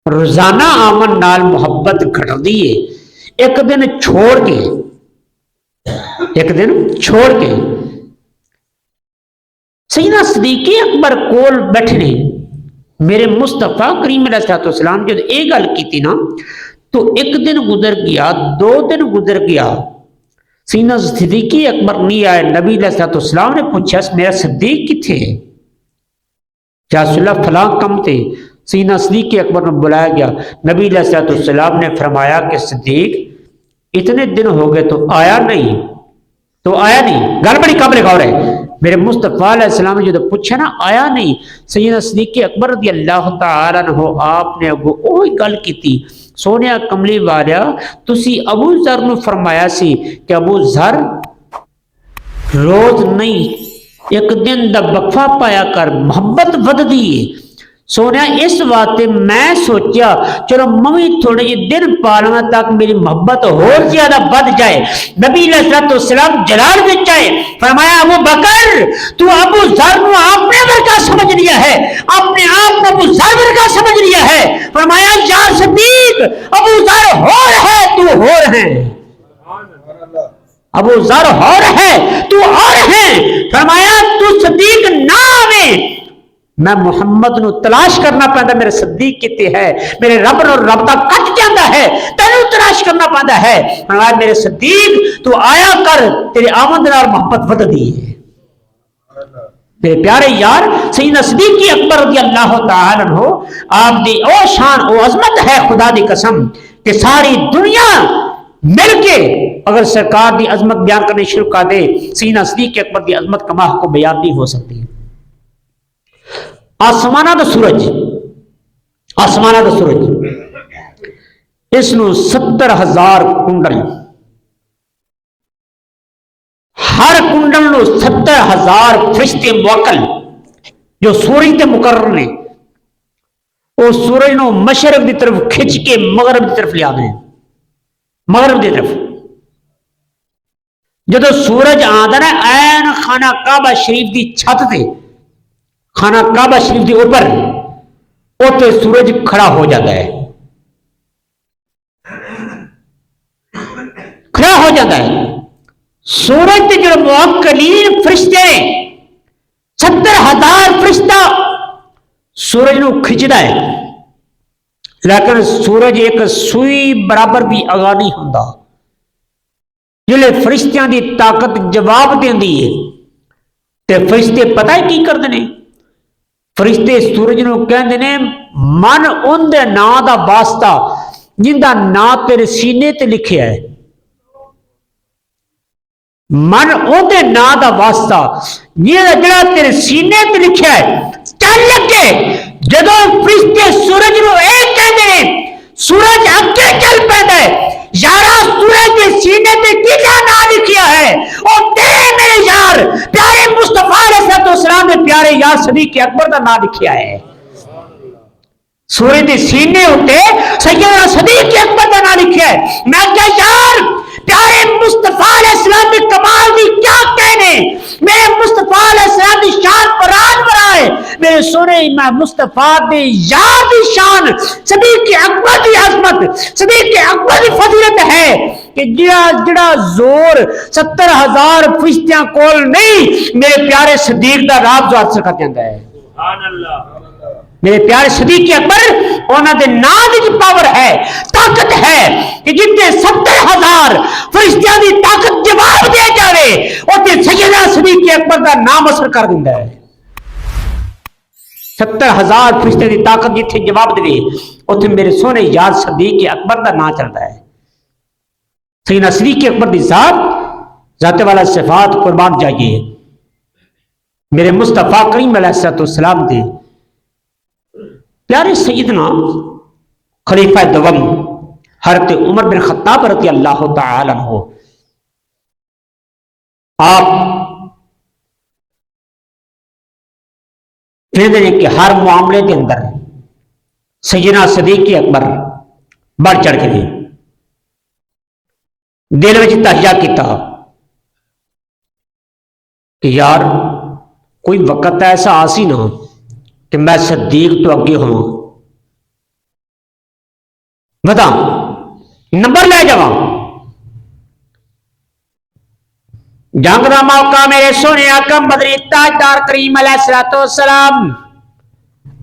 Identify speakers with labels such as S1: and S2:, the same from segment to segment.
S1: روزانہ آمن نال محبت گھٹدی ہے، ایک دن چھوڑ کے سیدنا صدیق اکبر کول بیٹھنے میرے مصطفیٰ کریم علیہ السلام جب یہ گل کی نا تو ایک دن گزر گیا، 2 دن گزر گیا، سیدنا صدیق اکبر نہیں آئے۔ نبی علیہ السلام نے پوچھا میرا صدیق کتنے ہے؟ یا رسول اللہ فلاں کم تھے۔ سیدنا صدیق اکبر نے بلایا گیا، نبی علیہ السلام نے فرمایا کہ صدیق اتنے دن ہو گئے تو آیا نہیں، گل بڑی قابل غور ہے۔ میرے مصطفیٰ علیہ السلام نے جو پوچھا نا آیا نہیں، سیدنا صدیق اکبر رضی اللہ تعالی عنہ آپ نے اگو وہی گل کی، سونیا کملی والیا تسی ابو ذر نو فرمایا سی کہ ابو ذر روز نہیں ایک دن دا وقفہ پایا کر، محبت وددی ہے۔ سونے اس واسطے میں سوچیا چلو میں تھوڑے جے دن پالنا تاکہ میری محبت اور زیادہ بڑھ جائے۔ نبی علیہ السلام جلال وچ آئے، فرمایا ابو بکر تو ابو ذر نو اپنے ورگا سمجھ لیا ہے، اپنے آپ کو ابو ذر ورگا سمجھ لیا ہے۔ فرمایا یا صدیق ابو ذر اور ہے تو اور ہے، ابو ذر اور ہے تو اور ہے۔ فرمایا تو صدیق نہ آوے، میں محمد نو تلاش کرنا پہندا، میرے صدیق کتے ہے، میرے رب نو رابطہ کٹ جاندہ ہے، تینوں تلاش کرنا پہندا ہے۔ فرمایا میرے صدیق تو آیا کر، تیرے آمد نال محبت ود دی ہے۔ میرے پیارے یار سیدنا صدیق اکبر رضی اللہ تعالی عنہ آپ دی او شان او عظمت ہے، خدا دی قسم کہ ساری دنیا مل کے اگر سرکار دی عظمت بیان کرنے شروع کر دے، سیدنا صدیق اکبر دی عظمت کما کو بیان نہیں ہو سکتی۔ آسمانہ دا سورج اس نو 70,000 کنڈل، ہر کنڈل نو 70,000 فرشتے موکل جو سورج تے مقرر نے، وہ سورج نو مشرق دی طرف کھچ کے مغرب دی طرف لیا دیں، مغرب دی طرف۔ جدو سورج آندا نا عین خانہ کعبہ شریف دی چھت تے، خانہ کعبہ شریف دی اوپر اوتے سورج کھڑا ہو جاتا ہے، کھڑا ہو جاتا ہے۔ سورج تے جو موکلین فرشتے 70,000 فرشتہ سورج نو کھچدا ہے، لیکن سورج ایک سوئی برابر بھی آگاہ نہیں ہوندا۔ جلے فرشتیاں دی طاقت جواب دیندی ہے تے فرشتے پتہ ہے کی کردے نے؟ فرشتے سورج نو کہندے نے من ان دے نام دا واسطہ جن دا نام تیرے سینے تے لکھیا ہے، من ان دے نام دا واسطہ جڑا تیرے سینے تے لکھیا ہے چل لگے۔ جدو فرشتے سورج نو اے کہندے نے سورج اگے چل پیندا ہے، یارا سورج دے سینے تے کیڑا نام لکھیا ہے؟ او تیرے میرے یار پیارے مصطفیٰ علیہ السلام نے پیارے یار صدیق اکبر دا نام لکھیا ہے۔ سورج دے سینے ہوتے سیدنا صدیق اکبر دا نام لکھیا ہے۔ میں کہا یار پیارے مصطفیٰ علیہ السلام کی کمال دی کیا کہنے، میرے مصطفیٰ علیہ السلام دی شان پران برائے، میرے سونے امام مصطفیٰ دی یار دی شان، صدیق اکبر دی عظمت، صدیق اکبر دی فضیلت ہے کہ جڑا زور 70,000 فرشتیاں کول نہیں، میرے پیارے صدیق دا راب ذات سے کر جاندا ہے۔ سبحان اللہ، میرے پیارے صدیق اکبر انہاں دے نام وچ پاور ہے، طاقت ہے کہ جتنے 70,000 فرشتیاں دی طاقت جواب دے جاوے اوتے سیدنا صدیق اکبر دا نام اثر کر دیندا ہے۔ 70,000 فرشتیاں دی طاقت جتھے جواب دے اوتھے میرے سونے یار صدیق اکبر دا نام چلدا ہے۔ سیدنا صدیق اکبر دی ذات والا صفات قربان جائیے، میرے مصطفیٰ کریم علیہ السلام دے پیارے سیدنا خلیفہ دوم حضرت عمر بن خطاب رضی اللہ تعالی عنہ آپ کہتے ہیں کہ ہر معاملے کے اندر سیدنا صدیق اکبر بڑھ چڑھ کے دی دل میں تہیا کیتا کہ یار کوئی وقت ایسا آسی نہ کہ میں صدیق تو اگے ہوں، بتا نمبر لے جاؤ جنگ دا موقع میرے سونے آقا بدری تاجدار کریم علیہ الصلوۃ والسلام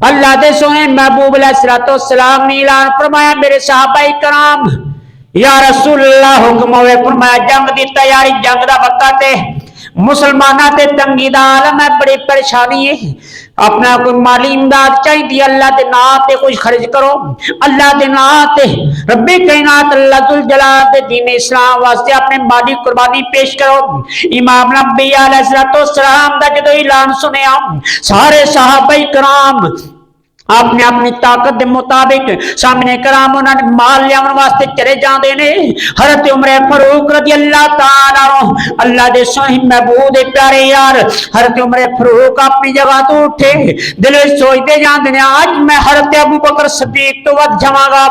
S1: اللہ دے سونے محبوب علیہ الصلوۃ والسلام نے اعلان فرمایا میرے صحابہ کرام یا رسول اللہ حکم ہوئے فرمایا جنگ دی تیاری جنگ دا وقت ہے مسلمانہ تے تنگی دا عالم ہے بڑی پریشانی ہے اپنا کوئی مالی امداد چاہیے اللہ دے نام تے کچھ خرچ کرو اللہ دے نام تے رب کائنات اللہ ذوالجلال دے دین اسلام واسطے اپنے مالی قربانی پیش کرو امام نبی علیہ الصلوۃ والسلام دا جدو اعلان سنیا سارے صحابہ کرام آپ نے اپنی طاقت دے مطابق سامنے کرام انہوں نے مال لیاون واسطے چلے جاندے نے حضرت عمر فاروق رضی اللہ تعالی عنہ اللہ دے صحیح محبوب دے پیارے یار حضرت عمر فاروق اپنی جگہ تو اٹھے دل وچ سوچدے جاندے نے آج میں حضرت ابو بکر صدیق تو ود جاواں گا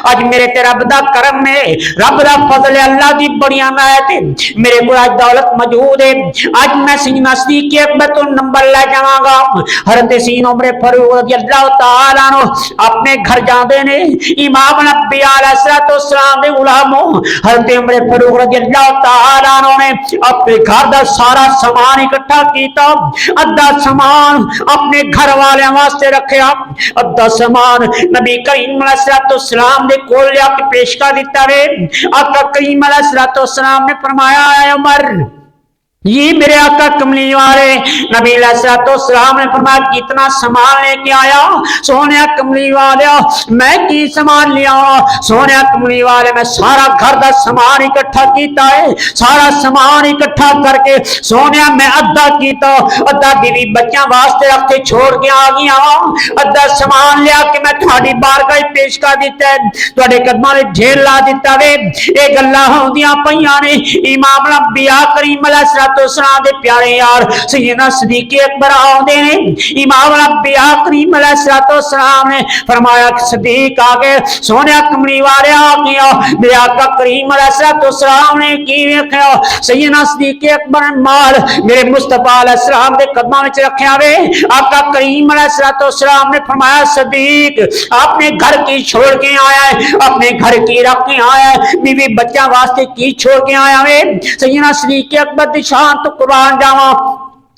S1: اج میرے تے رب دا کرم ہے رب دا فضل ہے اللہ دی بڑی عنایت ہے میرے کول اج دولت موجود ہے اج میں سیدنا صدیق اکبر تو نمبر لے جاواں گا حضرت سیدنا عمر فاروق رضی اللہ تعالی اپنے گھر جاندے نے امام نبی علیہ الصلوۃ والسلام دے غلاموں حضرت عمر فاروق رضی اللہ تعالی عنہ نے اپنے گھر دا سارا سامان اکٹھا کیتا ادھا سامان اپنے گھر والے واسطے رکھیا ادھا سامان نبی کریم علیہ الصلوۃ والسلام دے کول لیا کے پیش کر دیتا وے آقا کریم علیہ الصلوۃ والسلام نے فرمایا اے عمر یہ میرے آقا کملی والے نبی علیہ الصلوۃ والسلام نے فرمایا کتنا سامان لے کے آیا سونے کملی والے میں کی سامان لیا سونے کملی والے میں سارا گھر دا سامان اکٹھا کیتا ہے سارا سامان اکٹھا کر کے سونے میں ادھا کیتا ادھا بیوی بچیاں واسطے رکھ کے چھوڑ کے آ گیا ادھا سامان لیا کہ میں تھوڑی بارگاہ پیش کر دیتا ہے تواڈے قدماں وچ ڈھیر لا دیتا وے اے گلاں ہوندیاں پیاں نے امام انبیاء کریم علیہ السلام دے پیارے یار سیدنا صدیق اکبر آوندے نے امام انبیاء کریم علیہ الصلوۃ والسلام نے فرمایا صدیق آگے سونے کملی والے آ گیا میرے آقا کریم علیہ الصلوۃ والسلام نے کی ویکھیا سیدنا صدیق اکبر مال میرے مصطفی علیہ السلام دے قدماں وچ رکھیا وے آقا کریم علیہ الصلوۃ والسلام نے فرمایا صدیق اپنے گھر کی چھوڑ کے آیا ہے اپنے گھر کی رکھ کے آیا ہے بیوی بچہ واسطے کی چھوڑ کے آیا وے سیدنا صدیق اکبر دی شان تو قربان جاواں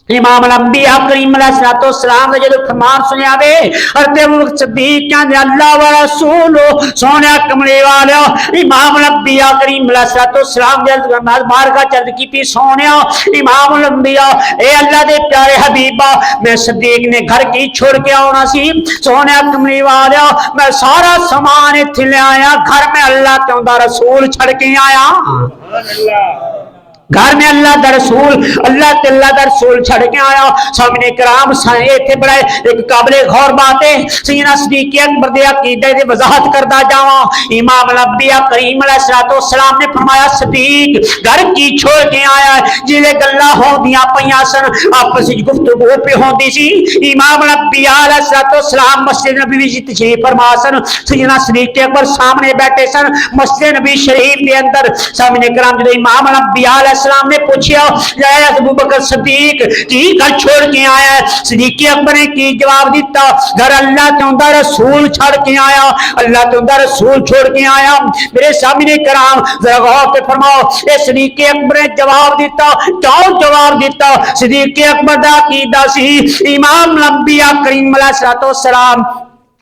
S1: امام الانبیاء کریم علیہ الصلوۃ والسلام نے جو فرمان سنیا وے حضرت ابوبکر صدیق کہندے اللہ و رسول سونے کملی والے امام الانبیاء کریم علیہ الصلوۃ والسلام دے بارگاہ چرد کیتی سونے امام الانبیاء اے اللہ دے پیارے حبیبا میں صدیق نے گھر کی چھوڑ کے آنا سی سونے کملی والے میں سارا سامان ایتھے لے آیا گھر میں اللہ دا رسول چھڑ کے آیا سبحان اللہ گھر میں اللہ دا رسول اللہ تعالیٰ دا رسول چھڑ کے آیا سامنے کرام سائے تھے بڑے ایک قابل غور بات ہے سیدنا صدیق اکبر دے عقیدے دی وضاحت کردا جاواں امام الانبیاء کریم علیہ الصلوۃ والسلام نے فرمایا صدیق گھر کی چھوڑ کے آیا جلے گلاں ہوندیاں پیاں سن آپس وچ گفتگو پہ ہوندی سی امام الانبیاء علیہ الصلوۃ والسلام مسجد نبوی وچ تشریف فرما سن سیدنا صدیق اکبر سامنے بیٹھے سن مسجد نبی شریف دے اندر سامنے کرام جے امام الانبیاء السلام نے پوچھا یا ابو بکر صدیق کی گھر چھوڑ کے آیا ہے صدیق اکبر نے کی جواب دیتا گھر اللہ تعالیٰ رسول چھڑ کے آیا اللہ تعالیٰ رسول چھوڑ کے آیا میرے سامنے کرام ذرا غور سے فرماؤ اے صدیق اکبر نے جواب دیتا کیوں جواب دیتا صدیق اکبر دا عقیدہ سی امام الانبیاء کریم علیہ الصلوۃ والسلام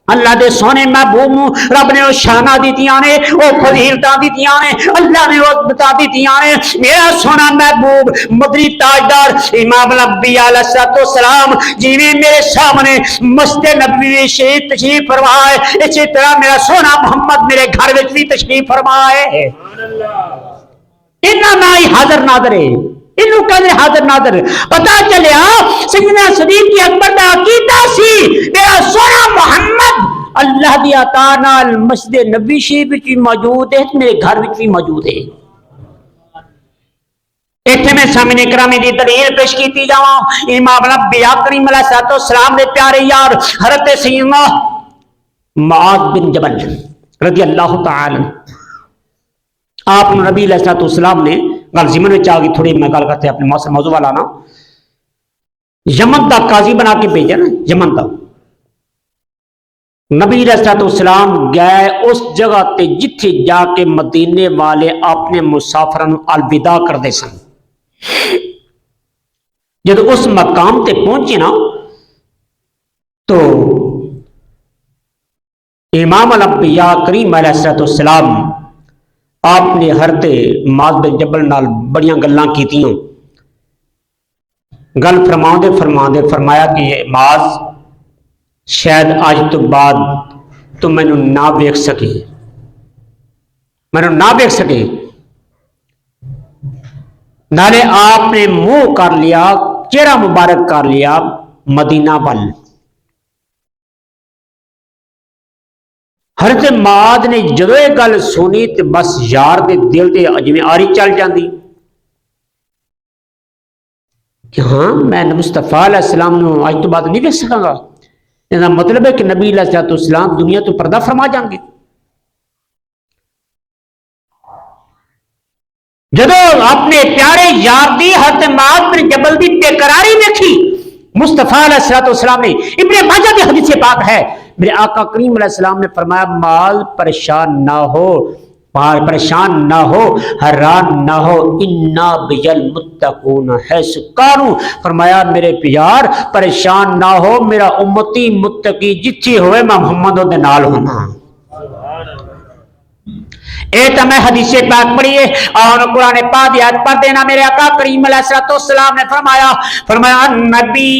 S1: اللہ دے سونے محبوب رب نے وہ شانہ دیتیاں نے وہ فضیلتاں دیتیاں نے اللہ نے وہ بتا دیتیاں نے میرا سونا محبوب مدری تاجدار امام الانبیاء علیہ الصلوۃ والسلام جویں میرے سامنے مسجد نبوی شریف تشریف فرمائے اسی طرح میرا سونا محمد میرے گھر وچ بھی تشریف فرمائے سبحان اللہ انہاں نال حاضر ناظر ہے انہوں کہنے حاضر ناظر پتا چلیا سیدنا صدیق اکبر دا عقیدہ سی میرا سونا محمد اللہ دی عطا نال مسجد نبی شریف وچ بھی موجود ہے میرے گھر وچ بھی موجود ہے ایتھے میں سامنے کرامی دی دلیل پیش کیتی جاواں امام الانبیاء کریم علیہ الصلوۃ والسلام دے پیارے یار حضرت سیدنا معاذ بن جبل رضی اللہ تعالی آپ نبی علیہ الصلوۃ والسلام نے گل زمن میں آ گئی تھوڑی میں گل کرتے اپنے موضوع والا نا یمن دا قاضی بنا کے بھیجا نا یمن دا نبی علیہ الصلوۃ والسلام گئے اس جگہ تے جتھے جا کے مدینے والے اپنے مسافراں نوں الوداع کردے سن. جب اس مقام تے پہنچے نا تو امام الانبیاء کریم علیہ الصلوۃ والسلام آپ نے حضرت معاذ بن جبل نال بڑیاں گلاں کیتیاں. گل فرماندے فرمایا کہ معاذ شاید آج تو بعد تو مینوں نہ ویکھ سکے نالے آپ نے منہ کر لیا چہرہ مبارک کر لیا مدینہ ول. حضرت معاذ نے جدو یہ گل سنی تو بس یار دے دل تے جویں آری چل جاندی کہ ہاں میں مصطفیٰ علیہ السلام نو آج تو بعد نہیں ویکھ سکاں گا. اس کا مطلب ہے کہ نبی علیہ الصلوۃ والسلام دنیا تو پردہ فرما جان گے. جدو اپنے پیارے یار دی حضرت معاذ بن جبل دی بے قراری دیکھی مصطفیٰ علیہ الصلوۃ والسلام نے ابن ماجہ کی حدیث پاک ہے میرے آقا کریم علیہ السلام نے فرمایا معاذ پریشان نہ ہو حیران نہ ہو انا بیل متقون حیث کانوا. فرمایا میرے پیار پریشان نہ ہو میرا امتی متقی جتھے ہوئے میں محمد دے نال ہونا. اے تو میں حدیث پاک پڑھیے اور قرآن پاک آیت پڑھ دینا. میرے آقا کریم علیہ الصلوۃ والسلام نے فرمایا نبی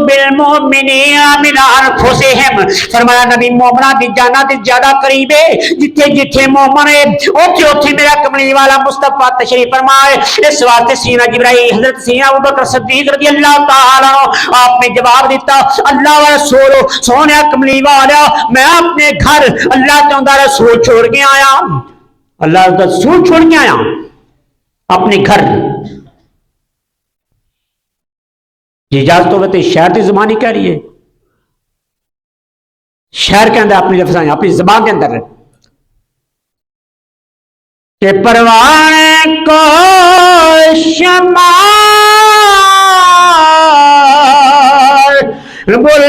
S1: بالمؤمنین من انفسہم. فرمایا نبی مومناں دی جاناں تے زیادہ قریب ہے جتھے جتھے مومن ہے اوتھے اوتھے میرا کملی والا مصطفیٰ تشریف فرمائے. اس واسطے سیدنا جبرائیل حضرت سیدنا ابوبکر صدیق رضی اللہ تعالی عنہ آپ نے جواب دیتا اللہ و رسول سونے کملی والا میں اپنے گھر اللہ تعالی رسول چھوڑ کے آیا اللہ کا رسول چھوڑ کے آیا اپنے گھر. یہ اجازت ہوئے تو شہر کی زبان ہی کہہ رہی ہے. شہر کے اندر اپنی لفظ اپنی زبان کے اندر کہ پروان کو شمع بول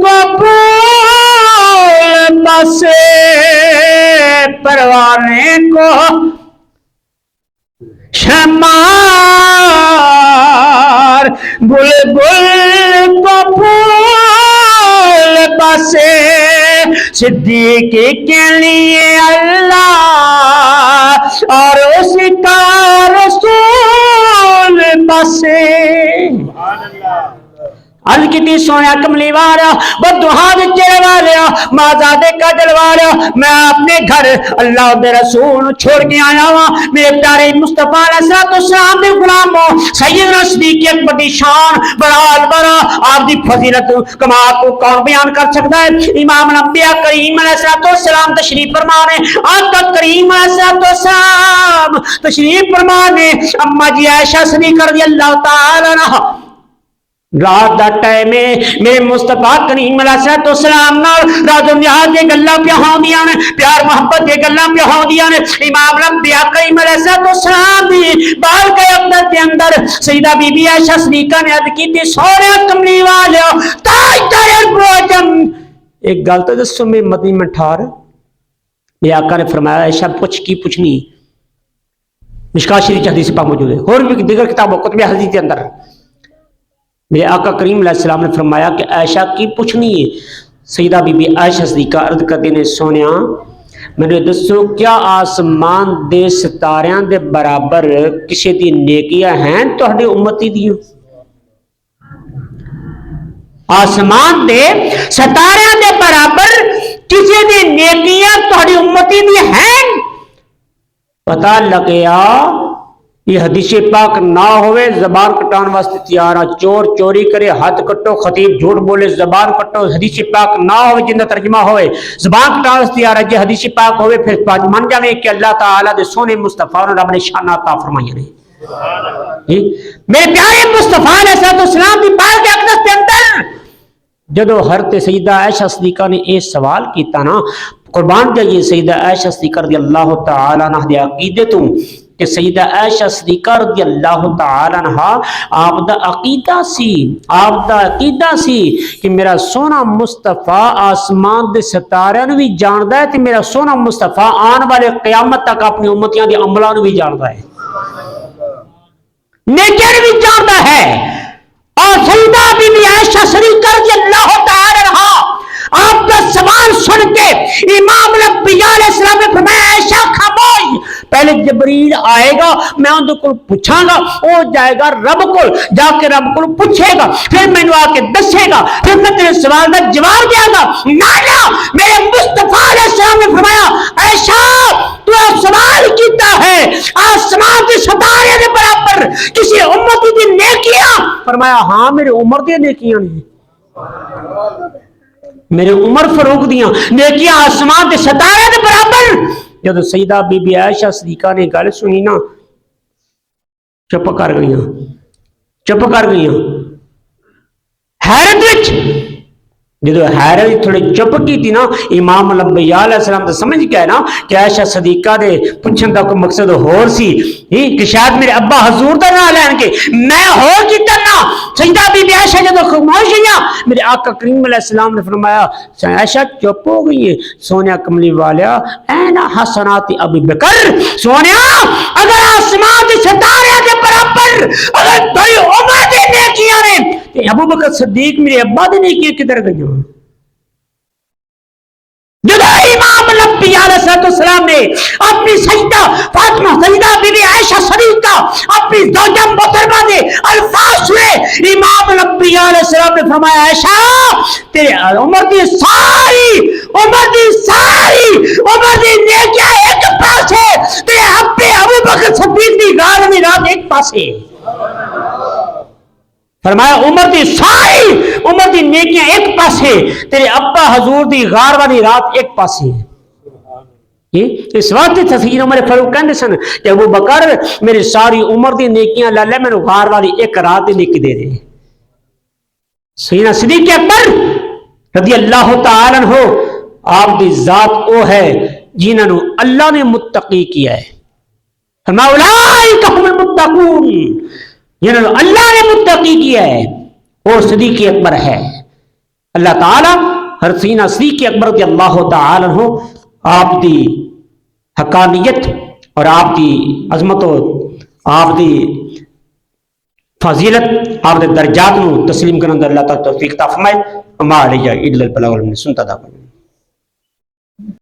S1: کو پھول بسے پروانے کو شمار بلبل کو پھول بسے صدیق کے لیے اللہ اور اس کا رسول بسے. عرض کی سویا کملی والا بدوہا چہرے والا مازادے کاجل والا میں اپنے گھر اللہ دے رسول چھوڑ کے آیا ہوں. میرے پیارے مصطفیٰ علیہ الصلوۃ والسلام دے غلاموں سیدنا صدیق اکبر دی شان بڑا آپ دی فضیلت کمال کو کون بیان کر سکتا ہے. امام الانبیاء کریم علیہ الصلوۃ والسلام تشریف فرما نے آقا کریم علیہ الصلوۃ والسلام تشریف فرما نے اما جی عائشہ صدیقہ رضی اللہ تعالی عنہا رات دا ٹائم میرے مصطفیٰ کریم علیہ الصلوۃ والسلام نال راز و نیاز دی گلاں پہ ہوندیاں نے پیار محبت دی گلاں پہ ہوندیاں نے. امام الانبیاء کریم علیہ الصلوۃ والسلام دی بال کے اندر دے اندر سیدہ بی بی عائشہ صدیقہ نے عرض کی سونے کملی والے تاج تارے بوجم ایک گل تو دسو میں مدنی میں ٹھار. میرے آقا نے فرمایا عائشہ پوچھ کی پوچھنی مشکات شریف حدیث پاک موجود ہے اور بھی دیگر کتابوں کتب حدیث کے اندر. میرے آقا کریم علیہ السلام نے فرمایا کہ عائشہ کی پوچھنی ہے. سیدہ بی بی عائشہ صدیقہ عرض کرتے نے سونیا میں دسو کیا آسمان دے ستاریاں دے برابر کسی دی نیکیاں ہیں تہاڈی امتی دیو؟ آسمان دے ستاریاں دے برابر کسی دی نیکیاں تہاڈی امتی دی ہیں؟ پتہ لگیا یہ حدیث پاک نہ ہوئے زبان کٹان واسطے تیار ہے. چور چوری کرے ہاتھ کٹو خطیب جھوٹ بولے زبان کٹو. حدیث پاک نہ ہوئے جن کا ترجمہ ہوئے زبان کٹان واسطے تیار ہے. جی حدیث پاک ہوئے پھر من جاوے کہ اللہ تعالیٰ دے سونے مصطفیٰ نے رب نے شان عطا فرمائی نے. میرے پیارے مصطفیٰ علیہ السلام دی بار کے اقدس کے اندر جدو حضرت سیدہ عائشہ صدیقہ نے یہ سوال کیتا نا قربان جائیے سیدہ عائشہ صدیقہ رضی اللہ تعالیٰ عنہ دے عقیدے تو کہ سیدہ عائشہ صدیقہ رضی اللہ تعالی عنہ آپ دا عقیدہ سی کہ میرا سونا مصطفیٰ آسمان دے ستارے نو بھی جاندا ہے تے میرا سونا مصطفیٰ آن والے قیامت تک اپنی امتیاں دے عملاں نو بھی جاندا ہے، نیکیاں بھی جاندا ہے۔ اور سیدہ بی بی عائشہ صدیقہ رضی اللہ تعالی عنہ آپ کا سوال سن کے امام الانبیاء علیہ السلام نے فرمایا عائشہ خاموش، پہلے جبریل آئے گا، میں ان کو پوچھاں گا، وہ جائے گا رب کو، جا کے رب کو پوچھے گا، پھر میں نے آ کے دسے گا، پھر میں تیرے سوال کا جواب دیا گا۔ نانا میرے مصطفیٰ علیہ السلام نے فرمایا عائشہ تو سوال کیتا ہے آسمان کے ستارے کے برابر کسی امتی دی نیکیاں؟ فرمایا ہاں میرے عمر دی نیکیاں نہیں، میرے عمر فاروق دیاں نیکیاں آسمان دے ستارے دے برابر۔ جب سیدہ بی بی عائشہ صدیقہ نے گل سنی نا چپ کر گئیاں حیرت وچ، جدو حیرت تھوڑی چپ کی تھی نا امام الانبیاء علیہ السلام تو سمجھ گئے نا کہ عائشہ صدیقہ دے پوچھن دا کوئی مقصد ہور سی کہ شاید میرے ابا حضور دا نہ لین کے میں ہور کی کرنا۔ سیدہ بی بی عائشہ جدو خاموش ہوئیاں میرے آقا کریم علیہ السلام نے فرمایا عائشہ چپ ہو گئی ہے، سونیا کملی والیا این حسنات ابی بکر، سونیا اگر آسمان دے ستارے دے برابر اگر تیری عمر دے نیکیاں نے تے ابو بکر صدیق میرے ابا دے نیکیاں کدھر گئیں؟ جب امام الانبیاء علیہ السلام نے اپنی سیدہ فاطمہ سیدہ بی بی عائشہ صدیقہ اپنی زوجہ محترمہ نے الفاظ سنے، امام الانبیاء علیہ السلام نے فرمایا عائشہ تیرے عمر دی ساری عمر دی نیکیاں ایک پاسے، تیرے ابے ابو بکر صدیق دی غار میں رات ایک پاسے۔ فرمایا عمر دی نیکیاں ایک پاسے، تیرے ابا حضور دی غار والی رات ایک پاسے۔ اس وقت تفسیر عمر فاروق کہندے سن کہ ابو بکر میری ساری عمر دی نیکیاں لے لے، میں غار والی ایک رات دی نیکی دے دے۔ سیدنا صدیق اکبر رضی اللہ تعالی عنہ آپ دی ذات او ہے جنہاں نو اللہ نے متقی کیا ہے، فرمایا اولئک هم المتقون، جنہوں نے اللہ نے متقی کیا ہے اور صدیق اکبر ہے۔ اللہ تعالیٰ ہر سینہ صدیق اکبر رضی اللہ تعالیٰ عنہ آپ دی حقانیت اور آپ دی عظمت و آپ دی فضیلت آپ دے درجات نو تسلیم کرنے اللہ تعالیٰ توفیق عطا فرمائے۔ اما علیہ الا البلاغ المبین۔ سنتا تھا